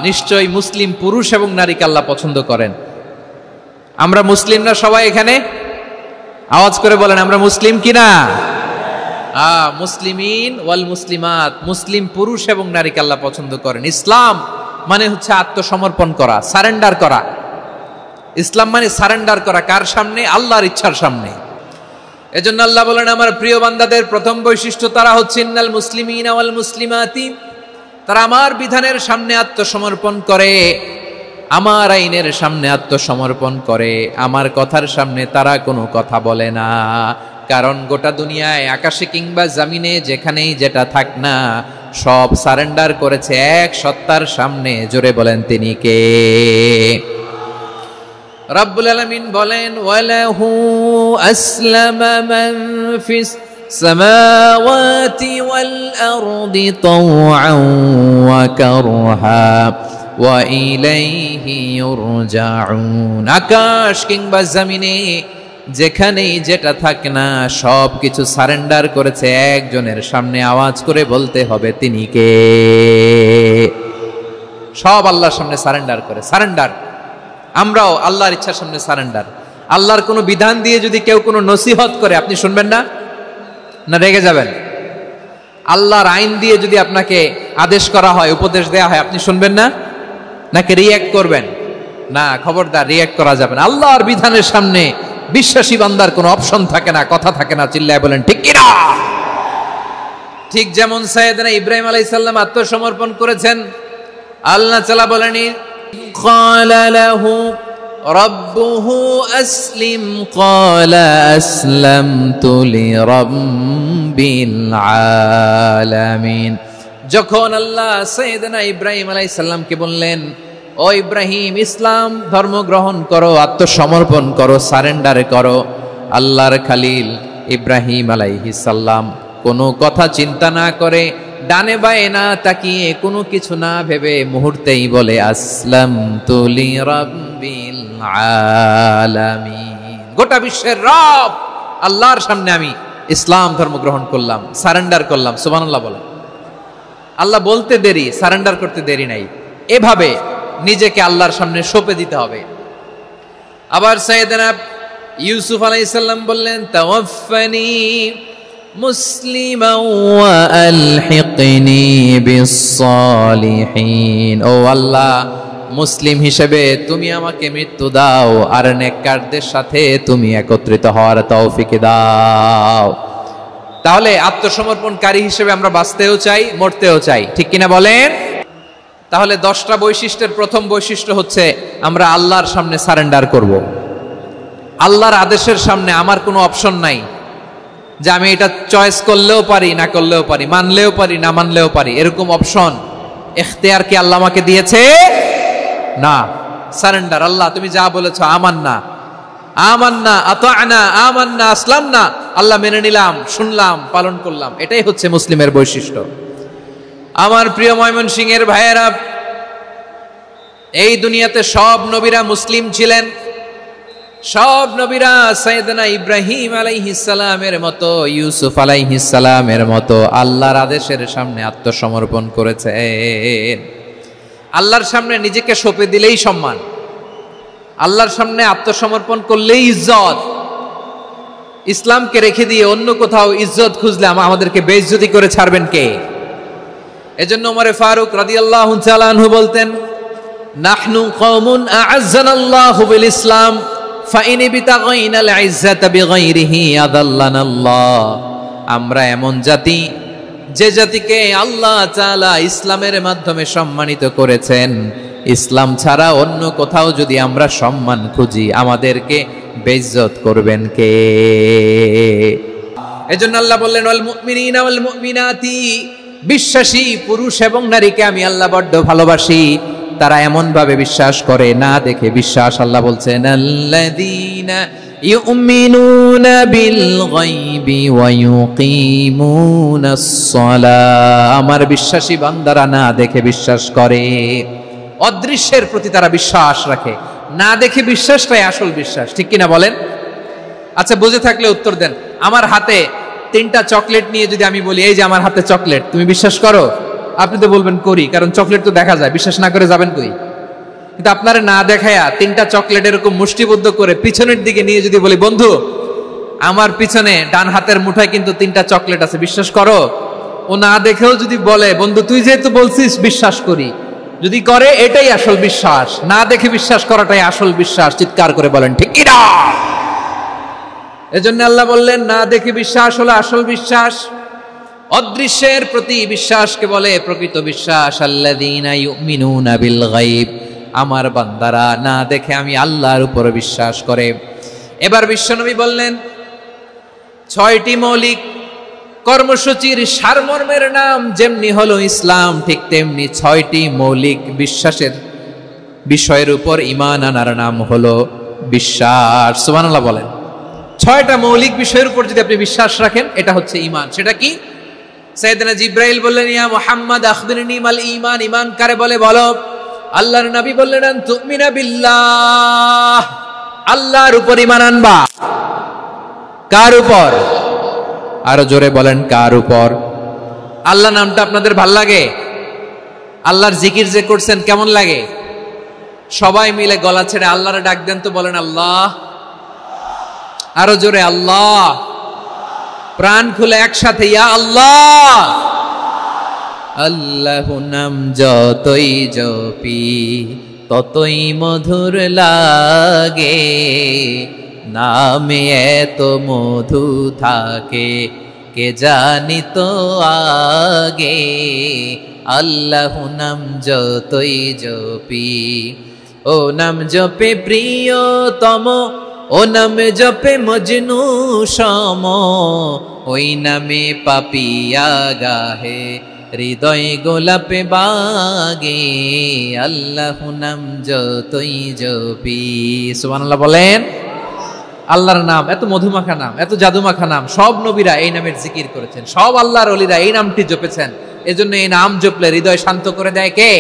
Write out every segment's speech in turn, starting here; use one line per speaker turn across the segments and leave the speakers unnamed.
নিশ্চয়ই মুসলিম পুরুষ এবং নারীকে আল্লাহ পছন্দ করেন। আমরা মুসলিমরা সবাই এখানে আওয়াজ করে বলেন আমরা মুসলিম কিনা? মুসলিমিন ওয়াল মুসলিমাত, মুসলিম পুরুষ এবং নারীকে আল্লাহ পছন্দ করেন। ইসলাম মানে হচ্ছে আত্মসমর্পণ করা, সারেন্ডার করা। ইসলাম মানে সারেন্ডার করা, কার সামনে? আল্লাহর ইচ্ছার সামনে। এজন্য আল্লাহ বলেন আমার প্রিয় বান্দাদের প্রথম বৈশিষ্ট্য তারা হচ্ছে ইন্নাল মুসলিমিনা ওয়াল মুসলিমাতি, তারা আমার বিধানের সামনে আত্মসমর্পণ করে, আমার আইনের সামনে আত্মসমর্পণ করে, আমার কথার সামনে তারা কোনো কথা বলে না। কারণ গোটা দুনিয়ায় আকাশে কিংবা জমিনে যেখানেই যেটা থাক না সব সারেন্ডার করেছে এক সত্তার সামনে। জোরে বলেন তিনি কে? রব্বুল আলামিন বলেন ওয়ালাহু আসলামা মান ফিস সামাওয়াতি ওয়াল আরদি তাওআন ওয়া কারহা ওয়া ইলাইহি ইউরজাউন। আকাশ কিংবা জমিনে যেখানেই যেটা থাক না সব কিছু সারেন্ডার করেছে একজনের সামনে। আওয়াজ করে বলতে হবে তিনি কে? সব আল্লাহর সামনে সারেন্ডার করে। সারেন্ডার আমরাও আল্লাহর ইচ্ছার সামনে সারেন্ডার। আল্লাহর কোনো বিধান দিয়ে যদি কেউ কোনো নসিহত করে আপনি শুনবেন না? না রেগে যাবেন? আল্লাহর আইন দিয়ে যদি আপনাকে আদেশ করা হয়, উপদেশ দেয়া হয়, আপনি শুনবেন না? নাকি রিঅ্যাক্ট করবেন? না, খবরদার, রিঅ্যাক্ট করা যাবে না। আল্লাহর বিধানের সামনে বিশ্বাসী বান্দার কোনো অপশন থাকে না, কথা থাকে না। চিল্লায় বলেন ঠিক কিনা? ঠিক যেমন সাইয়েদনা ইব্রাহিম আলাইহিস সালাম আত্মসমর্পণ করেছেন, আল্লাহ তাআলা বলেন ক্বালা লাহু রাব্বুহু আসলিম ক্বালা আসলামতু লিরাব্বিল আলামিন। যখন আল্লাহ সাইয়েদনা ইব্রাহিম আলাইহিস সালামকে বললেন ও ইব্রাহিম ইসলাম ধর্ম গ্রহণ করো, আত্মসমর্পণ করো, সারেন্ডার করো, আল্লাহর খালিল ইব্রাহিম আলাইহিস সালাম কোনো কথা চিন্তা না করে, ডানে বায়ে না তাকিয়ে, কোনো কিছু না ভেবে মুহূর্তেই বলে আসলামতু লিরাব্বিল আলামিন। গোটা বিশ্বের রব আল্লাহর সামনে আমি ইসলাম ধর্ম গ্রহণ করলাম, সারেন্ডার করলাম। সুবহানাল্লাহ বলেন। আল্লাহ বলতে দেরি, সারেন্ডার করতে দেরি নাই। এভাবে নিজেকে আল্লাহর সামনে সঁপে দিতে হবে। আবার সাইয়েদনা ইউসুফ আলাইহিস সালাম বললেন তাওয়াফফানি মুসলিমান ওয়া আলহিকনি বিস-সালিহিন। ও আল্লাহ, মুসলিম হিসেবে তুমি আমাকে মৃত্যু দাও আর নেককারদের সাথে তুমি একত্রিত হওয়ার তৌফিক দাও। তাহলে আত্মসমর্পণকারী হিসেবে আমরা বাঁচতেও চাই, মরতেও চাই, ঠিক কিনা বলেন? তাহলে 10টা বৈশিষ্ট্যের প্রথম বৈশিষ্ট্য হচ্ছে আমরা আল্লাহর সামনে সারেন্ডার করব। আল্লাহর আদেশের সামনে আমার কোনো অপশন নাই যে আমি এটা চয়েস করলেও পারি, না করলেও পারি, মানলেও পারি, না মানলেও পারি, এরকম অপশন ইখতিয়ার কি আল্লাহ আমাকে দিয়েছে? না। সারেন্ডার। আল্লাহ তুমি যা বলেছো আমান্না, আমান্না, আতা'না, আমান্না, আসলামনা, আল্লাহ মেনে নিলাম, শুনলাম, পালন করলাম। এটাই হচ্ছে মুসলিমের বৈশিষ্ট্য। আমার প্রিয় ময়মনসিংহের ভাইয়েরা, এই দুনিয়াতে সব নবীরা মুসলিম ছিলেন। সব নবীরা সাইয়েদনা ইব্রাহিম আলাইহিস সালামের মতো, ইউসুফ আলাইহিস সালামের মতো আল্লাহর আদেশের সামনে আত্মসমর্পণ করেছেন। আল্লাহর সামনে নিজেকে সঁপে দিলেই সম্মান, আল্লাহর সামনে আত্মসমর্পণ করলেই ইজ্জত। ইসলামকে রেখে দিয়ে অন্য কোথাও ইজ্জত খুঁজলে আমাদেরকে বেইজ্জতি করে ছাড়বেন কে? এজন্য ওমর ফারুক রাদিয়াল্লাহু তাআলা আনহু বলতেন নাহনু কওমুন আ'আজ্জানাল্লাহু বিল ইসলাম ফাইন বিতাগাইনাল ইজ্জাতা বিগাইরিহি আদাল্লানাল্লাহ। আমরা এমন জাতি যে জাতিকে আল্লাহ তাআলা ইসলামের মাধ্যমে সম্মানিত করেছেন। ইসলাম ছাড়া অন্য কোথাও যদি আমরা সম্মান খুঁজি আমাদেরকে বেইজ্জত করবেন কে? এজন্য আল্লাহ বললেন ওয়াল মুমিনিনা ওয়াল মুমিনাতি, বিশ্বাসী পুরুষ এবং নারীকে আমি আল্লাহ বড্ড ভালোবাসি। তারা এমন ভাবে বিশ্বাস করে, না দেখে বিশ্বাস। আল্লাহ বলছেন আল্লাযীনা ইউমিনুনা বিল গায়বি ওয়া ইউকিমুনাস সালাহ। আমার বিশ্বাসী বান্দারা না দেখে বিশ্বাস করে, অদৃশ্যের প্রতি তারা বিশ্বাস রাখে। না দেখে বিশ্বাসটাই আসল বিশ্বাস, ঠিক কিনা বলেন? আচ্ছা, বুঝে থাকলে উত্তর দেন। আমার হাতে 3টা চকলেট নিয়ে যদি আমি বলি এই যে আমার হাতে চকলেট, তুমি বিশ্বাস করো? আপনি তো বলবেন করি, কারণ চকলেট তো দেখা যায়, বিশ্বাস না করে যাবেন কই? কিন্তু আপনারা না দেখায়া 3টা চকলেট এরকম মুষ্টিবদ্ধ করে পিছনের দিকে নিয়ে যদি বলি, বন্ধু আমার পিছনে ডান হাতের মুঠায় কিন্তু 3টা চকলেট আছে, বিশ্বাস করো? ও না দেখেও যদি বলে, বন্ধু তুই যেহেতু বলছিস বিশ্বাস করি, যদি করে এটাই আসল বিশ্বাস, না দেখে বিশ্বাস করাটাই আসল বিশ্বাস। চিৎকার করে বলেন ঠিক কি না? এজন্য আল্লাহ বললেন না দেখে বিশ্বাস হলো আসল বিশ্বাস। অদৃশ্যের প্রতি বিশ্বাসকে বলে প্রকৃত বিশ্বাস। আল্লাযীনা ইউমিনুনা বিল গায়ব, আমার বান্দারা না দেখে আমি আল্লাহর উপর বিশ্বাস করে। এবার বিশ্বনবী বললেন 6টি মৌলিক কর্মসূচির সারমর্মের নাম যেমনি হলো ইসলাম, ঠিক তেমনি 6টি মৌলিক বিশ্বাসের বিষয়ের উপর ঈমান আনার নাম হলো বিশ্বাস। সুবহানাল্লাহ বলেন। 6টা মৌলিক বিষয়ের উপর যদি আপনি বিশ্বাস রাখেন, এটা হচ্ছে ঈমান। সেটা কি? সাইয়েদনা জিবরাইল বললেন, ইয়া মুহাম্মদ আখবিরনি মাল ঈমান, ঈমান কারে বলে বলো। আল্লাহর নবী বললেন, আন তুমিনা বিল্লাহ, আল্লাহর উপর ঈমান আনবা। কার উপর? আরো জোরে বলেন, কার উপর? আল্লাহ নামটা আপনাদের ভাল লাগে? আল্লাহর জিকির যে করছেন কেমন লাগে? সবাই মিলে গলা ছেড়ে আল্লাহরে ডাক দেন তো, বলেন আল্লাহ। আরো জোরে আল্লাহ। প্রাণ খুলে একসাথে ইয়া আল্লাহ। আল্লাহু নাম যতই জপি ততই মধুর লাগে, নামে এত মধু থাকে কে জানি তো আগে। আল্লাহু নাম যতই জপি, ও নাম জপে প্রিয়তম, ও নামে জপে মজনু সম, ওই নামে পাপিয়া গাহে হৃদয় গোলাপে বাগে। আল্লাহু নাম যতই জপি। সুবহানাল্লাহ বলেন। আল্লাহর নাম এত মধুমাখা নাম, এত জাদুমাখা নাম, সব নবীরা এই নামের জিকির করেছেন, সব আল্লাহর ওলিরা এই নামটি জপেছেন। এজন্য এই নাম জপলে হৃদয় শান্ত করে দেয় কে?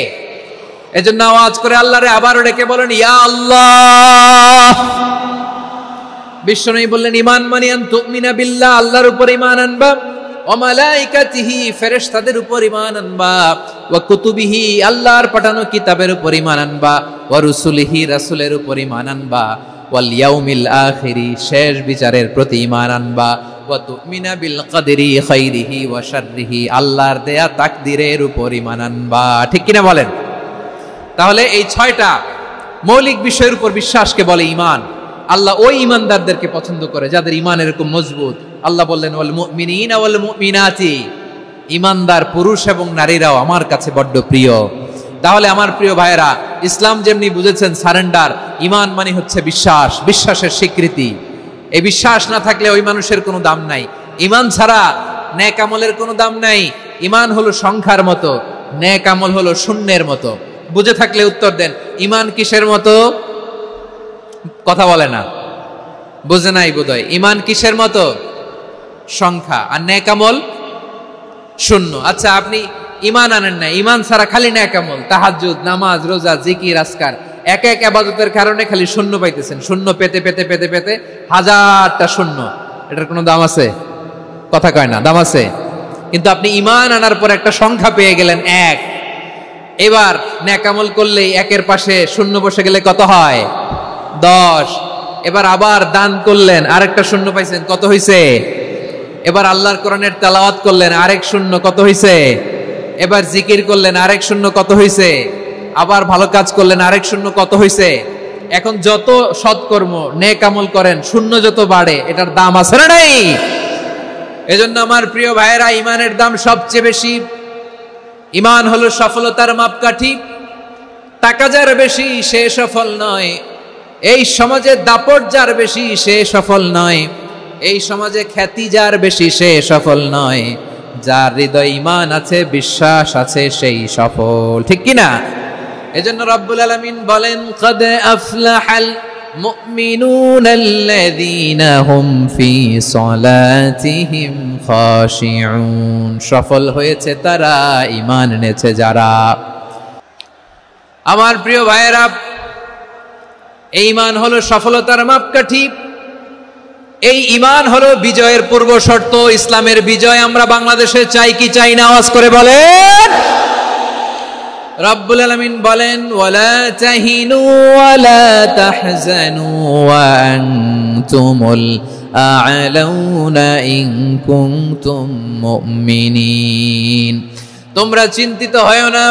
এজন্য আওয়াজ করে আল্লাহরে আবারও ডেকে বলেন ইয়া আল্লাহ। বিশ্বনবী বললেন ঈমান মানে আন তুমিনা বিল্লাহ, আল্লাহর উপর ঈমান আনবা, ওয়া মালাইকাতিহি, ফেরেশতাদের উপর ঈমান আনবা, ওয়া কুতুবিহি, আল্লাহর পাঠানো কিতাবের উপর ঈমান আনবা, ওয়া রুসুলিহি, রাসূলের উপর ঈমান আনবা, ওয়াল ইয়াউমিল আখিরি, শেষ বিচারের প্রতি ঈমান আনবা, ওয়া তুমিনা বিল কদরি খাইরিহি ওয়া শাররিহি, আল্লাহর দেয়া তাকদীরের উপর ঈমান আনবা। ঠিক কিনা বলেন? তাহলে এই 6টা মৌলিক বিষয়ের উপর বিশ্বাসকে বলে ঈমান। আল্লাহ ওই ঈমানদারদেরকে পছন্দ করে যাদের ঈমান এরকম মজবুত। আল্লাহ বললেন ওয়াল মুমিনিনা ওয়াল মুমিনাতি, ঈমানদার পুরুষ এবং নারীরাও আমার কাছে বড্ড প্রিয়। তাহলে আমার প্রিয় ভাইয়েরা, ইসলাম যেমনি বুঝেছেন সারেন্ডার, ঈমান মানে হচ্ছে বিশ্বাস, বিশ্বাসের স্বীকৃতি। এই বিশ্বাস না থাকলে ওই মানুষের কোনো দাম নাই। ঈমান ছাড়া নেক আমলের কোনো দাম নাই। ঈমান হলো সংখ্যার মতো, নেক আমল হলো শূন্যের মতো। বুঝে থাকলে উত্তর দেন, ঈমান কিসের মতো? কথা বলে না, বুঝে নাই বোধহয়। ঈমান কিসের মতো? সংখ্যা। আর নেক আমল শূন্য। আচ্ছা, আপনি ঈমান আনেন না, ঈমান ছাড়া খালি নেক আমল, তাহাজ্জুদ, নামাজ, রোজা, জিকির, আজকার, এক এক ইবাদতের কারণে খালি শূন্য পাইতেছেন। শূন্য পেতে পেতে পেতে পেতে হাজারটা শূন্য। এটার কোনো দাম আছে? কথা কয় না, দাম আছে। কিন্তু আপনি ঈমান আনার পর একটা সংখ্যা পেয়ে গেলেন, এক। এবার নেক আমল করলেই একের পাশে শূন্য বসে গেলে কত হয়? 10। এবার আবার দান করলেন, আরেকটা শূন্য পাইছেন, কত হইছে? এবার আল্লাহর কোরআনের তেলাওয়াত করলেন, আরেক শূন্য, কত হইছে? এবার জিকির করলেন, আরেক শূন্য, কত হইছে? আবার ভালো কাজ করলেন, আরেক শূন্য, কত হইছে? এখন যত সৎকর্ম নেক আমল করেন, শূন্য যত বাড়ে, এটার দাম আছে না নাই? এজন্য আমার প্রিয় ভাইয়েরা, ঈমানের দাম সবচেয়ে বেশি। ঈমান হলো সফলতার মাপকাঠি। টাকা যার বেশি সে সফল নয়, এই সমাজে দাপট যার বেশি সে সফল নয়, এই সমাজে খ্যাতি যার বেশি সে সফল নয়, যার হৃদয় ঈমান আছে, বিশ্বাস আছে, সেই সফল। ঠিক কি না? এজন্য রব্বুল আলামিন বলেন, ক্বাদ আফলাহাল মুমিনুনাল্লাযীনা হুম ফি সলাতিহিম খাশিউন, সফল হয়েছে তারা, ঈমান এনেছে যারা। আমার প্রিয় ভাইয়েরা, এই ঈমান হলো সফলতার মাপকাঠি। এই ঈমান হলো বিজয়ের পূর্ব শর্ত। ইসলামের বিজয় আমরা বাংলাদেশে চাই কি চাই না? আওয়াজ করে বলেন। রব্বুল আলামিন বলেন ওয়ালা তাহিনু ওয়ালা তাহজানু ওয়া আনতুমুল আ'লাউনা ইন কুনতুম মুমিনিন। তোমরা চিন্তিত হয়ো না,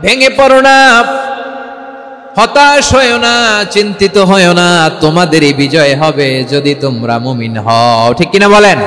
ভেঙে পড়ো না, হতাশ হয়ো না, চিন্তিত হয়ো না, তোমাদেরই বিজয় হবে যদি তোমরা মুমিন হও। ঠিক কিনা বলেন?